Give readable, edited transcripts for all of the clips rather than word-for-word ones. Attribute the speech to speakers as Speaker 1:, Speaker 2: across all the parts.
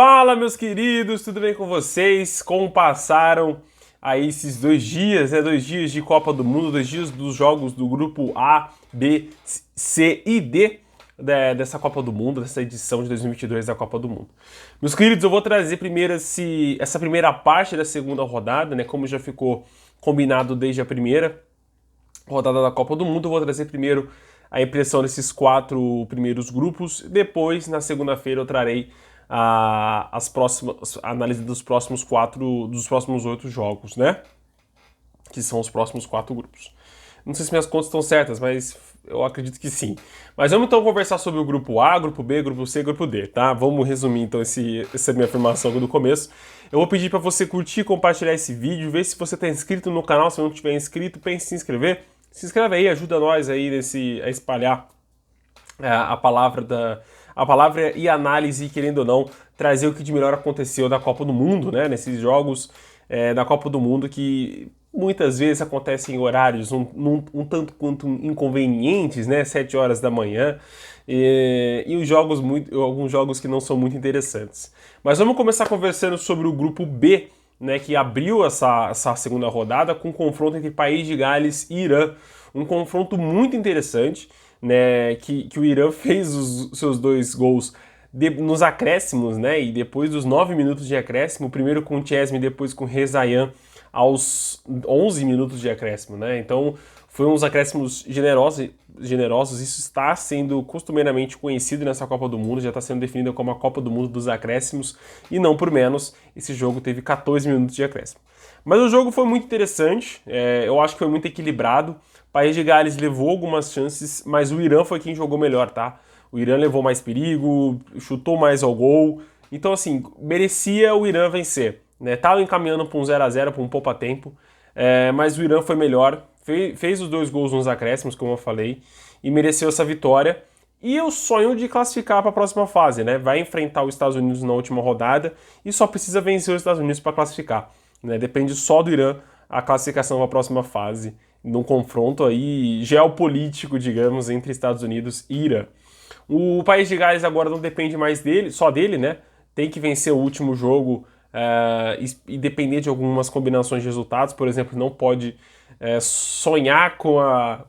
Speaker 1: Fala, meus queridos, tudo bem com vocês? Como passaram aí esses 2 dias, né? 2 dias de Copa do Mundo, 2 dias dos jogos do grupo A, B, C e D dessa Copa do Mundo, dessa edição de 2022 da Copa do Mundo. Meus queridos, eu vou trazer primeiro essa primeira parte da segunda rodada, né? Como já ficou combinado desde a primeira rodada da Copa do Mundo, eu vou trazer primeiro a impressão desses 4 primeiros grupos. Depois, na segunda-feira, eu trarei a análise dos próximos 8 jogos, né? Que são os próximos 4 grupos. Não sei se minhas contas estão certas, mas eu acredito que sim. Mas vamos então conversar sobre o grupo A, grupo B, grupo C e grupo D, tá? Vamos resumir então essa minha afirmação do começo. Eu vou pedir para você curtir, compartilhar esse vídeo, ver se você está inscrito no canal. Se não estiver inscrito, pense em se inscrever. Se inscreve aí, ajuda nós aí a espalhar a palavra e análise, querendo ou não, trazer o que de melhor aconteceu da Copa do Mundo, né? Nesses jogos da Copa do Mundo que muitas vezes acontecem em horários um tanto quanto inconvenientes, né? 7 horas da manhã, e alguns jogos que não são muito interessantes. Mas vamos começar conversando sobre o grupo B, né, que abriu essa segunda rodada com um confronto entre País de Gales e Irã. Um confronto muito interessante, né, que o Irã fez os seus 2 gols nos acréscimos, né, e depois dos 9 minutos de acréscimo, primeiro com o Chesney, depois com o Rezaian aos 11 minutos de acréscimo, né, então foi uns acréscimos generosos, isso está sendo costumeiramente conhecido nessa Copa do Mundo, já está sendo definido como a Copa do Mundo dos acréscimos, e não por menos, esse jogo teve 14 minutos de acréscimo. Mas o jogo foi muito interessante, eu acho que foi muito equilibrado. O País de Gales levou algumas chances, mas o Irã foi quem jogou melhor, tá? O Irã levou mais perigo, chutou mais ao gol, então assim, merecia o Irã vencer, né? Tava encaminhando para um 0-0, para um poupa-tempo, mas o Irã foi melhor, fez os 2 gols nos acréscimos, como eu falei, e mereceu essa vitória. E o sonho de classificar para a próxima fase, né? Vai enfrentar os Estados Unidos na última rodada e só precisa vencer os Estados Unidos para classificar, né? Depende só do Irã a classificação para a próxima fase, num confronto aí geopolítico, digamos, entre Estados Unidos e Irã. O País de Gales agora não depende mais só dele, né? Tem que vencer o último jogo e depender de algumas combinações de resultados. Por exemplo, não pode sonhar com a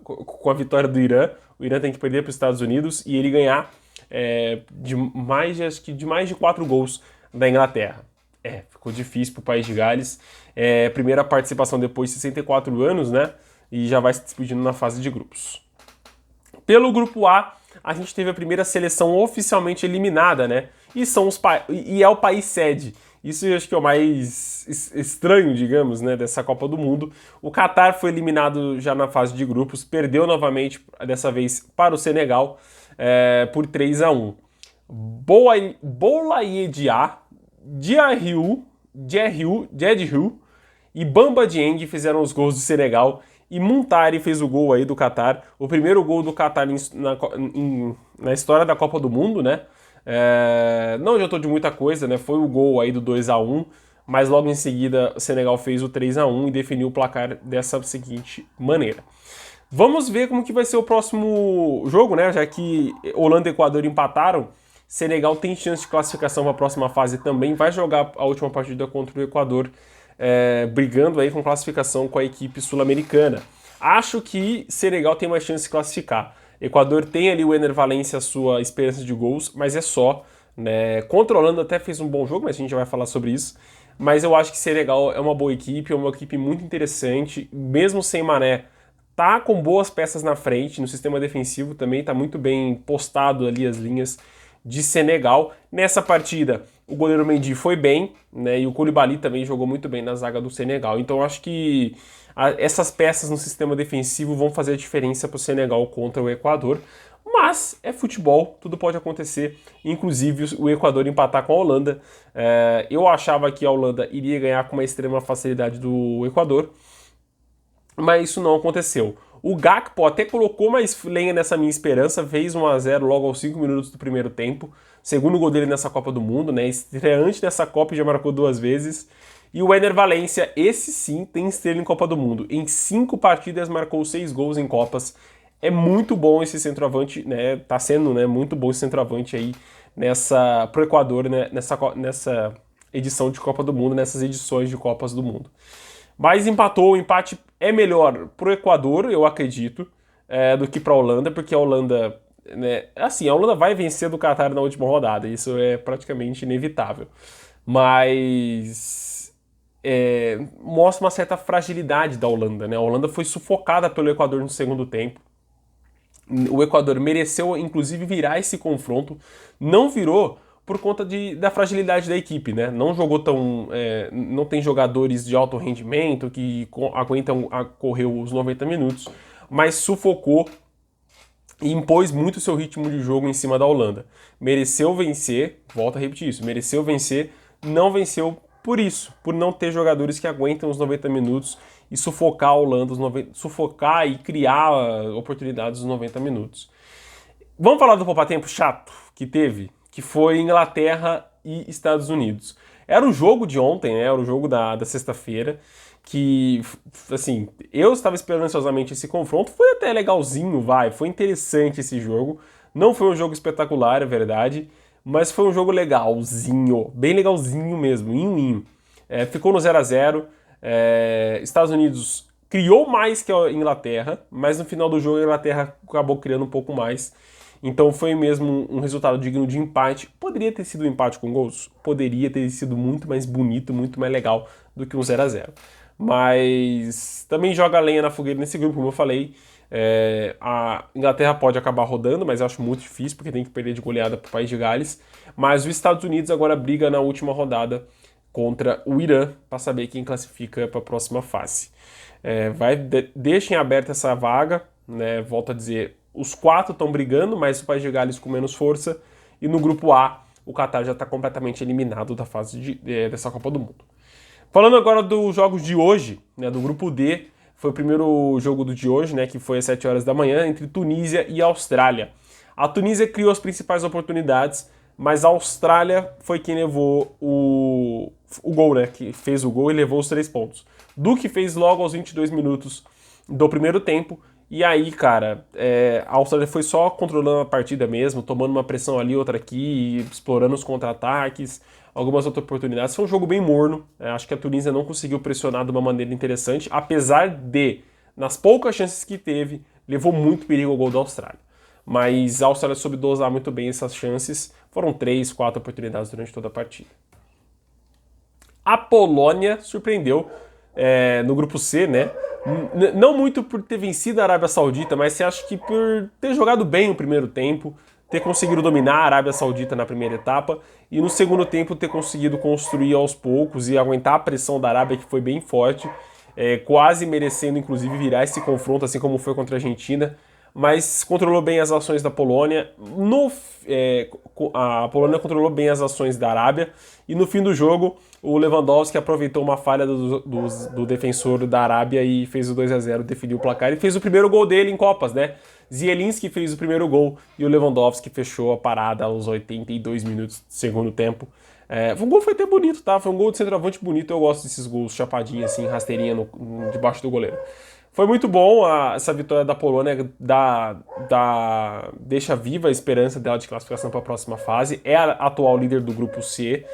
Speaker 1: vitória do Irã. O Irã tem que perder para os Estados Unidos e ele ganhar de mais de 4 gols da Inglaterra. Ficou difícil para o País de Gales. Primeira participação depois de 64 anos, né? E já vai se despedindo na fase de grupos. Pelo grupo A, a gente teve a primeira seleção oficialmente eliminada, né? E é o país sede. Isso eu acho que é o mais estranho, digamos, né, dessa Copa do Mundo. O Catar foi eliminado já na fase de grupos, perdeu novamente, dessa vez para o Senegal, por 3-1. Boulaye Dia, Diedhiou e Bamba Dieng fizeram os gols do Senegal e Muntari fez o gol aí do Catar, o primeiro gol do Catar na história da Copa do Mundo, né? Não adiantou de muita coisa, né? Foi o gol aí do 2-1, mas logo em seguida o Senegal fez o 3-1 e definiu o placar dessa seguinte maneira. Vamos ver como que vai ser o próximo jogo, né? Já que Holanda e Equador empataram, Senegal tem chance de classificação para a próxima fase também, vai jogar a última partida contra o Equador, brigando aí com classificação com a equipe sul-americana. Acho que Senegal tem mais chance de classificar. Equador tem ali o Ener Valencia, a sua esperança de gols, mas é só, né? Contra a Holanda até fez um bom jogo, mas a gente já vai falar sobre isso. Mas eu acho que Senegal é uma boa equipe, é uma equipe muito interessante, mesmo sem Mané, tá com boas peças na frente, no sistema defensivo também tá muito bem postado ali as linhas de Senegal. Nessa partida, o goleiro Mendy foi bem, né? E o Koulibaly também jogou muito bem na zaga do Senegal. Então acho que essas peças no sistema defensivo vão fazer a diferença para o Senegal contra o Equador. Mas é futebol, tudo pode acontecer, inclusive o Equador empatar com a Holanda. Eu achava que a Holanda iria ganhar com uma extrema facilidade do Equador, mas isso não aconteceu. O Gakpo até colocou mais lenha nessa minha esperança, fez 1-0 logo aos 5 minutos do primeiro tempo, segundo gol dele nessa Copa do Mundo, né? Estreante nessa Copa, já marcou 2 vezes. E o Ener Valencia, esse sim, tem estrela em Copa do Mundo. Em 5 partidas marcou 6 gols em Copas. É muito bom esse centroavante, né? Tá sendo, né, muito bom esse centroavante aí pro Equador, né, nessa edição de Copa do Mundo, nessas edições de Copas do Mundo. Mas empatou, o empate é melhor pro Equador, eu acredito, do que pra Holanda, porque a Holanda, né, assim, a Holanda vai vencer do Catar na última rodada, isso é praticamente inevitável. Mas mostra uma certa fragilidade da Holanda, né? A Holanda foi sufocada pelo Equador no segundo tempo. O Equador mereceu, inclusive, virar esse confronto. Não virou por conta da fragilidade da equipe, né? Não jogou tão... não tem jogadores de alto rendimento que aguentam correr os 90 minutos, mas sufocou e impôs muito o seu ritmo de jogo em cima da Holanda. Mereceu vencer, volto a repetir isso, mereceu vencer, não venceu por isso, por não ter jogadores que aguentam os 90 minutos e sufocar a Holanda, sufocar e criar oportunidades nos 90 minutos. Vamos falar do poupa-tempo chato que teve, que foi Inglaterra e Estados Unidos. Era o jogo de ontem, né? Era o jogo da sexta-feira, que, assim, eu estava esperando ansiosamente esse confronto, foi até legalzinho, foi interessante esse jogo. Não foi um jogo espetacular, é verdade, mas foi um jogo legalzinho, bem legalzinho mesmo, inho. Ficou no 0-0, Estados Unidos criou mais que a Inglaterra, mas no final do jogo a Inglaterra acabou criando um pouco mais. Então foi mesmo um resultado digno de empate. Poderia ter sido um empate com gols? Poderia ter sido muito mais bonito, muito mais legal do que um 0-0. Mas também joga lenha na fogueira nesse grupo, como eu falei. A Inglaterra pode acabar rodando, mas eu acho muito difícil, porque tem que perder de goleada para o País de Gales. Mas os Estados Unidos agora briga na última rodada contra o Irã para saber quem classifica para a próxima fase. Deixem aberta essa vaga, né? Volto a dizer, os 4 estão brigando, mas o País de Gales com menos força. E no grupo A, o Catar já está completamente eliminado da fase dessa Copa do Mundo. Falando agora dos jogos de hoje, né, do grupo D, foi o primeiro jogo de hoje, né, que foi às 7 horas da manhã, entre Tunísia e Austrália. A Tunísia criou as principais oportunidades, mas a Austrália foi quem levou o gol, né, que fez o gol e levou os 3 pontos. Duque fez logo aos 22 minutos do primeiro tempo, e aí, cara, a Austrália foi só controlando a partida mesmo, tomando uma pressão ali, outra aqui, explorando os contra-ataques, algumas outras oportunidades. Foi um jogo bem morno, acho que a Tunísia não conseguiu pressionar de uma maneira interessante, apesar de, nas poucas chances que teve, levou muito perigo ao gol da Austrália. Mas a Austrália soube dosar muito bem essas chances, foram 3, 4 oportunidades durante toda a partida. A Polônia surpreendeu no grupo C, né? Não muito por ter vencido a Arábia Saudita, mas você acha que por ter jogado bem o primeiro tempo, ter conseguido dominar a Arábia Saudita na primeira etapa e no segundo tempo ter conseguido construir aos poucos e aguentar a pressão da Arábia, que foi bem forte, quase merecendo inclusive virar esse confronto, assim como foi contra a Argentina, mas controlou bem as ações da Polônia. A Polônia controlou bem as ações da Arábia e no fim do jogo o Lewandowski aproveitou uma falha do defensor da Arábia e fez o 2-0, definiu o placar e fez o primeiro gol dele em Copas, né? Zielinski fez o primeiro gol e o Lewandowski fechou a parada aos 82 minutos do segundo tempo. O gol foi até bonito, tá? Foi um gol de centroavante bonito, eu gosto desses gols chapadinha assim, rasteirinha debaixo do goleiro. Foi muito bom essa vitória da Polônia, deixa viva a esperança dela de classificação para a próxima fase. É a atual líder do grupo C.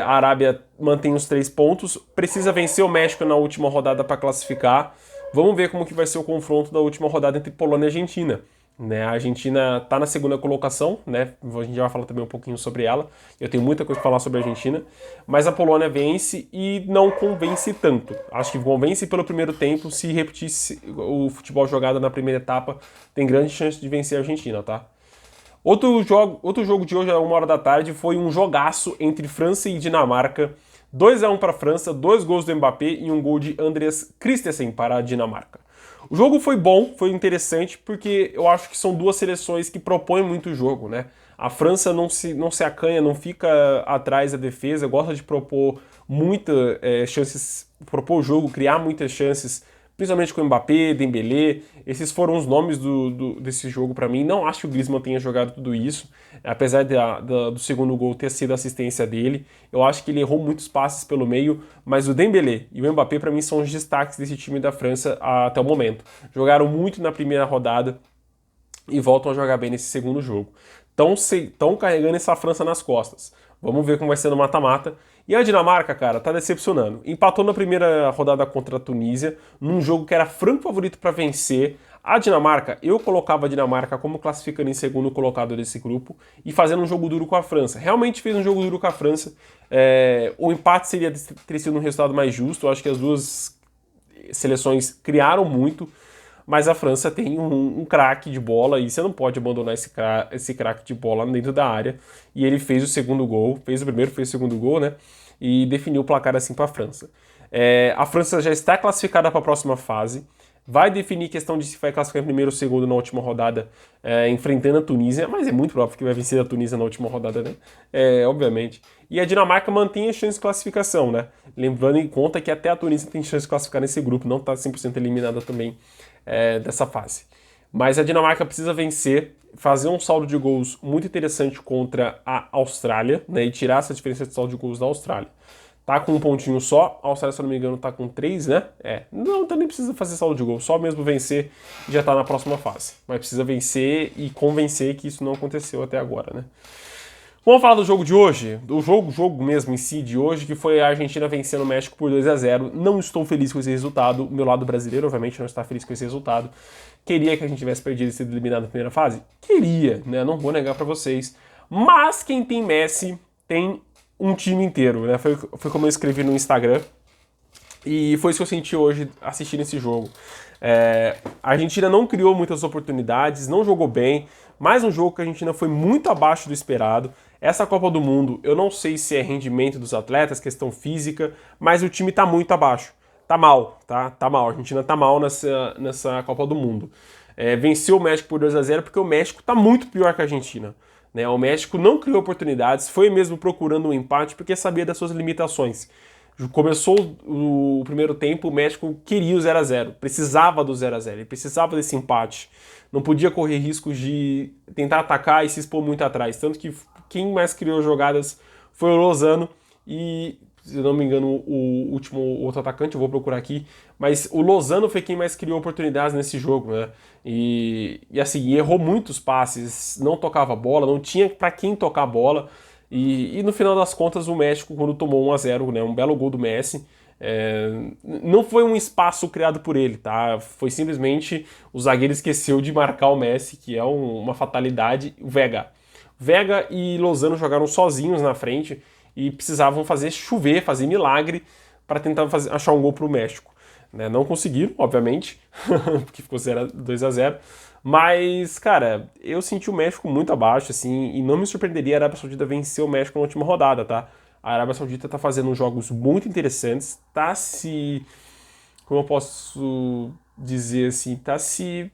Speaker 1: A Arábia mantém os 3 pontos, precisa vencer o México na última rodada para classificar. Vamos ver como que vai ser o confronto da última rodada entre Polônia e Argentina. Né? A Argentina está na segunda colocação, né? A gente já vai falar também um pouquinho sobre ela. Eu tenho muita coisa para falar sobre a Argentina, mas a Polônia vence e não convence tanto. Acho que convence pelo primeiro tempo. Se repetir o futebol jogado na primeira etapa, tem grande chance de vencer a Argentina, tá? Outro jogo de hoje, às 1h da tarde, foi um jogaço entre França e Dinamarca. 2-1 para a França, 2 gols do Mbappé e um gol de Andreas Christensen para a Dinamarca. O jogo foi bom, foi interessante, porque eu acho que são duas seleções que propõem muito o jogo, né? A França não se acanha, não fica atrás da defesa, gosta de propor muitas chances, propor o jogo, criar muitas chances, principalmente com o Mbappé, Dembélé. Esses foram os nomes desse jogo para mim. Não acho que o Griezmann tenha jogado tudo isso, apesar do segundo gol ter sido a assistência dele. Eu acho que ele errou muitos passes pelo meio, mas o Dembélé e o Mbappé para mim são os destaques desse time da França até o momento. Jogaram muito na primeira rodada e voltam a jogar bem nesse segundo jogo. estão carregando essa França nas costas. Vamos ver como vai ser no mata-mata. E a Dinamarca, cara, tá decepcionando. Empatou na primeira rodada contra a Tunísia, num jogo que era franco favorito para vencer. A Dinamarca, eu colocava a Dinamarca como classificando em segundo colocado desse grupo e fazendo um jogo duro com a França. Realmente fez um jogo duro com a França. O empate seria ter sido um resultado mais justo. Eu acho que as duas seleções criaram muito, mas a França tem um craque de bola e você não pode abandonar esse craque de bola dentro da área. E ele fez o segundo gol, fez o primeiro, fez o segundo gol, né? E definiu o placar assim para a França. A França já está classificada para a próxima fase. Vai definir questão de se vai classificar em primeiro ou segundo na última rodada, enfrentando a Tunísia, mas é muito próprio que vai vencer a Tunísia na última rodada, né? Obviamente. E a Dinamarca mantém a chance de classificação, né? Lembrando em conta que até a Tunísia tem chance de classificar nesse grupo, não está 100% eliminada também dessa fase. Mas a Dinamarca precisa vencer, fazer um saldo de gols muito interessante contra a Austrália, né? E tirar essa diferença de saldo de gols da Austrália. Tá com um pontinho só, a Austrália, se eu não me engano, tá com 3, né? Não, então nem precisa fazer saldo de gol, só mesmo vencer e já tá na próxima fase. Mas precisa vencer e convencer que isso não aconteceu até agora, né? Vamos falar do jogo de hoje, do jogo mesmo em si de hoje, que foi a Argentina vencendo o México por 2-0. Não estou feliz com esse resultado, o meu lado brasileiro, obviamente, não está feliz com esse resultado. Queria que a gente tivesse perdido e sido eliminado na primeira fase? Queria, né? Não vou negar pra vocês. Mas quem tem Messi tem um time inteiro, né? Foi como eu escrevi no Instagram. E foi isso que eu senti hoje assistindo esse jogo. A Argentina não criou muitas oportunidades, não jogou bem. Mais um jogo que a Argentina foi muito abaixo do esperado. Essa Copa do Mundo, eu não sei se é rendimento dos atletas, questão física, mas o time tá muito abaixo. Tá mal, tá? Tá mal. A Argentina tá mal nessa Copa do Mundo. Venceu o México por 2-0 porque o México tá muito pior que a Argentina. Né? O México não criou oportunidades, foi mesmo procurando um empate porque sabia das suas limitações. Começou o primeiro tempo, o México queria o 0-0, precisava do 0-0, ele precisava desse empate. Não podia correr riscos de tentar atacar e se expor muito atrás. Tanto que quem mais criou jogadas foi o Lozano e, se não me engano, o outro atacante, eu vou procurar aqui, mas o Lozano foi quem mais criou oportunidades nesse jogo, né? E assim, errou muitos passes, não tocava a bola, não tinha para quem tocar a bola. E no final das contas, o México, quando tomou 1-0, né, um belo gol do Messi, não foi um espaço criado por ele, tá? Foi simplesmente o zagueiro esqueceu de marcar o Messi, que é uma fatalidade. O Vega e Lozano jogaram sozinhos na frente e precisavam fazer chover, fazer milagre para tentar achar um gol para o México. Né? Não conseguiram, obviamente, porque ficou 2-0. Mas, cara, eu senti o México muito abaixo, assim, e não me surpreenderia a Arábia Saudita vencer o México na última rodada, tá? A Arábia Saudita tá fazendo jogos muito interessantes, tá se... Como eu posso dizer assim? Tá se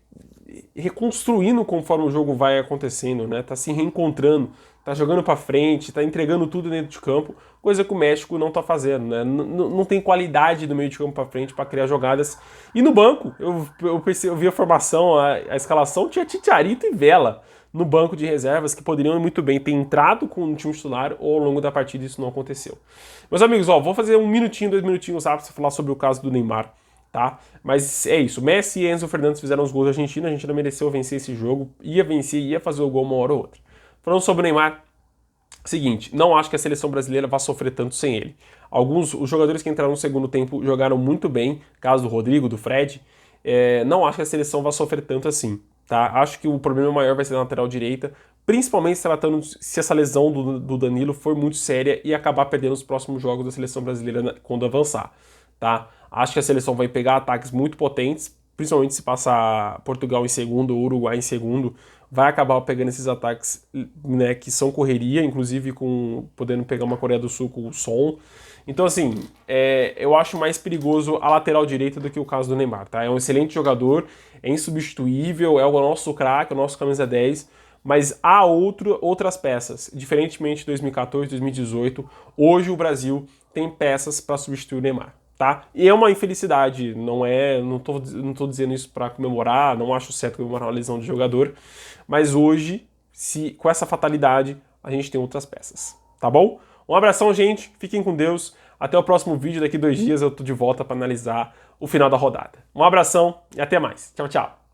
Speaker 1: reconstruindo conforme o jogo vai acontecendo, né? Tá se reencontrando, tá jogando pra frente, tá entregando tudo dentro de campo, coisa que o México não tá fazendo, né? Não tem qualidade do meio de campo pra frente para criar jogadas. E no banco, eu vi a formação, a escalação, tinha Chicharito e Vela no banco de reservas que poderiam muito bem ter entrado com o time titular ou ao longo da partida isso não aconteceu. Meus amigos, vou fazer 1 minutinho, 2 minutinhos rápidos para falar sobre o caso do Neymar. Tá? Mas é isso, Messi e Enzo Fernandes fizeram os gols da Argentina, a Argentina mereceu vencer esse jogo, ia vencer, ia fazer o gol uma hora ou outra. Falando sobre o Neymar, seguinte, não acho que a seleção brasileira vá sofrer tanto sem ele. Os jogadores que entraram no segundo tempo jogaram muito bem, caso do Rodrigo, do Fred, não acho que a seleção vá sofrer tanto assim, tá? Acho que o problema maior vai ser na lateral direita, principalmente se tratando se essa lesão do Danilo for muito séria e acabar perdendo os próximos jogos da seleção brasileira quando avançar, tá? Acho que a seleção vai pegar ataques muito potentes, principalmente se passar Portugal em segundo ou Uruguai em segundo, vai acabar pegando esses ataques, né, que são correria, inclusive podendo pegar uma Coreia do Sul com o Son. Então, assim, eu acho mais perigoso a lateral direita do que o caso do Neymar, tá? É um excelente jogador, é insubstituível, é o nosso craque, o nosso camisa 10, mas há outras peças. Diferentemente de 2014, 2018, hoje o Brasil tem peças para substituir o Neymar. Tá? E é uma infelicidade, não tô dizendo isso para comemorar, não acho certo comemorar uma lesão de jogador, mas hoje, com essa fatalidade, a gente tem outras peças, tá bom? Um abração, gente, fiquem com Deus, até o próximo vídeo, daqui 2 dias eu tô de volta para analisar o final da rodada. Um abração e até mais, tchau, tchau!